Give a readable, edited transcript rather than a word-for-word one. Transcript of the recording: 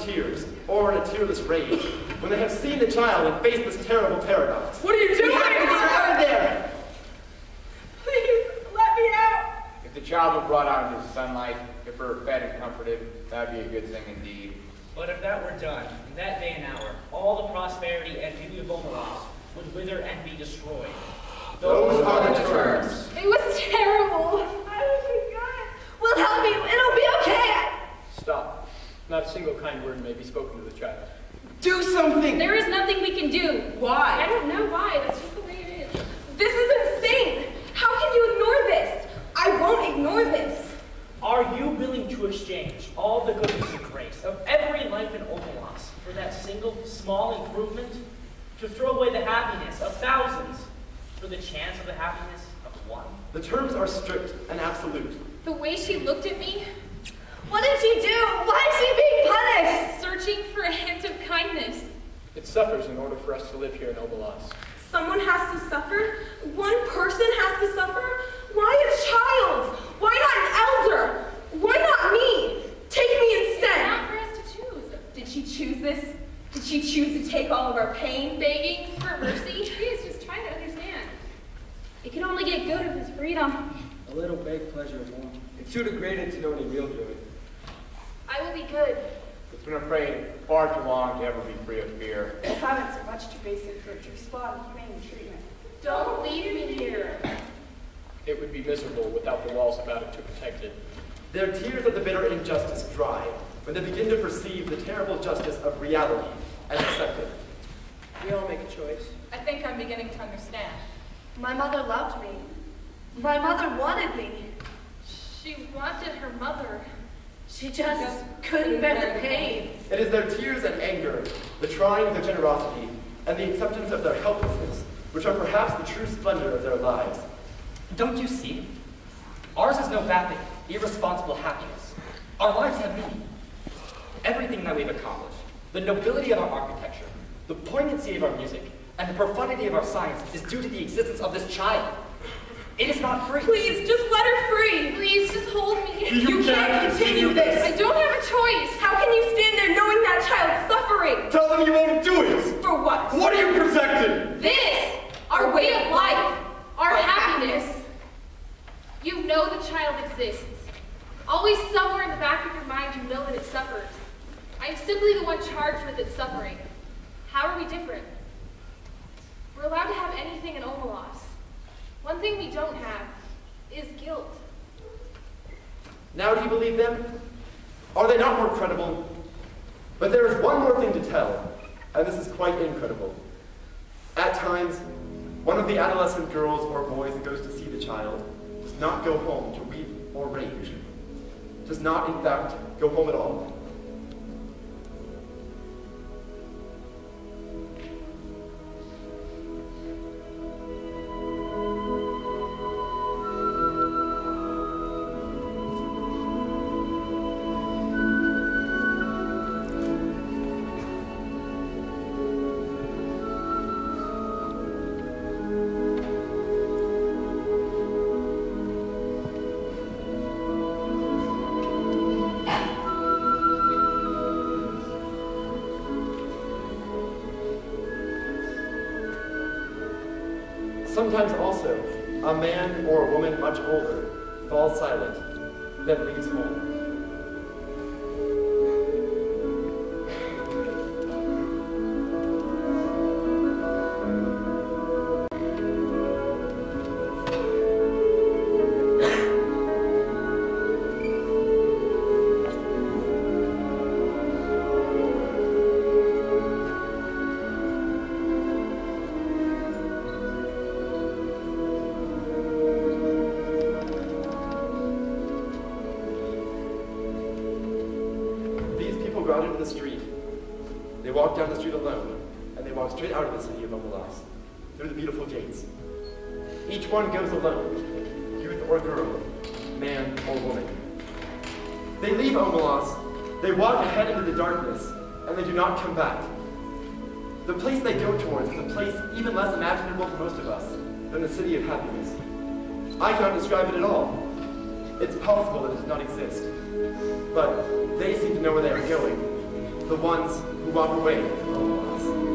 tears, or in a tearless rage, when they have seen the child and faced this terrible paradox. What are you doing? We have to get out of there! Please, let me out! If the child were brought out into the sunlight, if we were fed and comforted, that would be a good thing indeed. But if that were done, in that day and hour, all the prosperity and beauty of Omelas would wither and be destroyed. Those are the terms. It was terrible. I wish we got. Well, help me. It'll be okay. Stop. Not a single kind word may be spoken to the child. Do something! There is nothing we can do. Why? I don't know why. That's just the way it is. This is insane. How can you ignore this? I won't ignore this. Are you willing to exchange all the goodness and grace of every life in Omelas for that single small improvement? To throw away the happiness of thousands for the chance of the happiness of one? The terms are strict and absolute. The way she looked at me. What did she do? Why is she being punished? Searching for a hint of kindness. It suffers in order for us to live here in Omelas. Someone has to suffer? One person has to suffer? Why a child? Why not an elder? Why not me? Take me instead. It's not for us to choose. Did she choose this? Did she choose to take all of our pain? Begging for mercy? Please, just try to understand. It can only get good if it's freedom. A little vague pleasure of one. It's too degraded to know any real joy. I will be good. It's been afraid far too long to ever be free of fear. Its habits are much too basic for it to respond to humane treatment. Don't leave me here. It would be miserable without the walls about it to protect it. Their tears of the bitter injustice dry when they begin to perceive the terrible justice of reality and accept it. We all make a choice. I think I'm beginning to understand. My mother loved me. My mother wanted me. She wanted her mother. She just couldn't bear the pain. It is their tears and anger, the trying of their generosity, and the acceptance of their helplessness, which are perhaps the true splendor of their lives. Don't you see? Ours is no vapid, irresponsible happiness. Our lives have meaning. Everything that we've accomplished, the nobility of our architecture, the poignancy of our music, and the profundity of our science is due to the existence of this child. It is not free. Please, just let her free. Please, just hold me. You can't continue this. I don't have a choice. How can you stand there knowing that child's suffering? Tell them you won't do it! For what? What are you protecting? This, our way of life, our happiness. You know the child exists. Always somewhere in the back of your mind you know that it suffers. I am simply the one charged with its suffering. How are we different? We're allowed to have anything in Omelas. One thing we don't have is guilt. Now do you believe them? Are they not more credible? But there is one more thing to tell, and this is quite incredible. At times, one of the adolescent girls or boys that goes to see the child does not go home to weep or rage. Does not, in fact, go home at all. Sometimes also, a man or a woman much older falls silent, then leaves home. Go out into the street. They walk down the street alone, and they walk straight out of the city of Omelas, through the beautiful gates. Each one goes alone, youth or girl, man or woman. They leave Omelas, they walk ahead into the darkness, and they do not come back. The place they go towards is a place even less imaginable to most of us than the city of happiness. I cannot describe it at all. It's possible that it does not exist. But they seem to know where they are going. the ones who walk away from all of us.